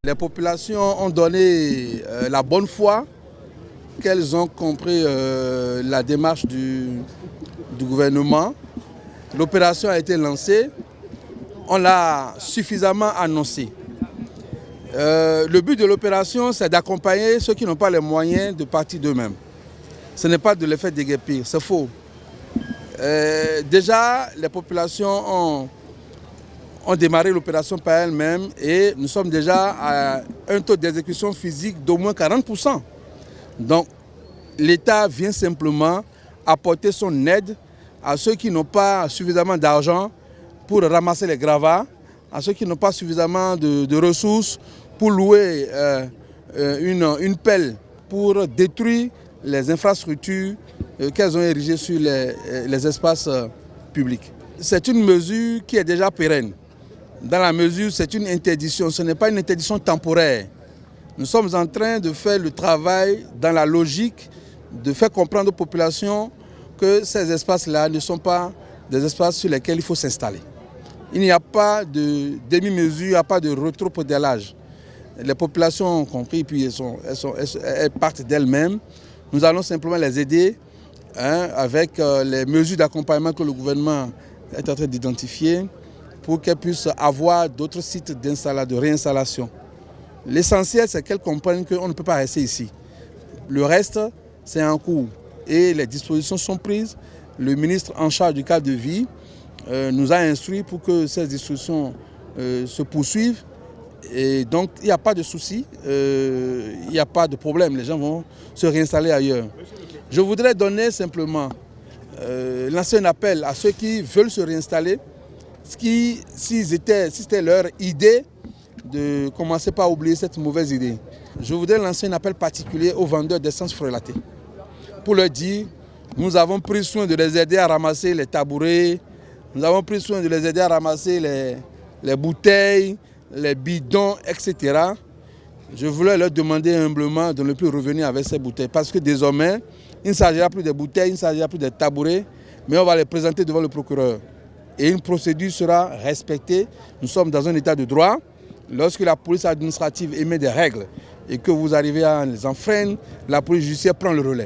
Les populations ont donné la bonne foi qu'elles ont compris la démarche du gouvernement. L'opération a été lancée, on l'a suffisamment annoncé. Le but de l'opération, c'est d'accompagner ceux qui n'ont pas les moyens de partir d'eux-mêmes. Ce n'est pas de les faire déguerpir, c'est faux. Déjà, les populations ont démarré l'opération par elles-mêmes et nous sommes déjà à un taux d'exécution physique d'au moins 40%. Donc, l'État vient simplement apporter son aide à ceux qui n'ont pas suffisamment d'argent pour ramasser les gravats, à ceux qui n'ont pas suffisamment de ressources pour louer une pelle pour détruire les infrastructures qu'elles ont érigées sur les espaces publics. C'est une mesure qui est déjà pérenne. Dans la mesure, c'est une interdiction, ce n'est pas une interdiction temporaire. Nous sommes en train de faire le travail dans la logique de faire comprendre aux populations que ces espaces-là ne sont pas des espaces sur lesquels il faut s'installer. Il n'y a pas de demi-mesure, il n'y a pas de rétropédalage. Les populations ont compris, puis elles partent d'elles-mêmes. Nous allons simplement les aider avec les mesures d'accompagnement que le gouvernement est en train d'identifier pour qu'elles puissent avoir d'autres sites de réinstallation. L'essentiel, c'est qu'elles comprennent qu'on ne peut pas rester ici. Le reste, c'est en cours et les dispositions sont prises. Le ministre en charge du cadre de vie nous a instruits pour que ces dispositions se poursuivent. Et donc, il n'y a pas de souci, il n'y a pas de problème. Les gens vont se réinstaller ailleurs. Je voudrais donner simplement, lancer un appel à ceux qui veulent se réinstaller, si c'était leur idée, de commencer par oublier cette mauvaise idée. Je voudrais lancer un appel particulier aux vendeurs d'essence frelatée pour leur dire, nous avons pris soin de les aider à ramasser les tabourets, nous avons pris soin de les aider à ramasser les bouteilles, les bidons, etc. Je voulais leur demander humblement de ne plus revenir avec ces bouteilles parce que désormais, il ne s'agira plus des bouteilles, il ne s'agira plus des tabourets, mais on va les présenter devant le procureur. Et une procédure sera respectée. Nous sommes dans un état de droit. Lorsque la police administrative émet des règles et que vous arrivez à les enfreindre, la police judiciaire prend le relais.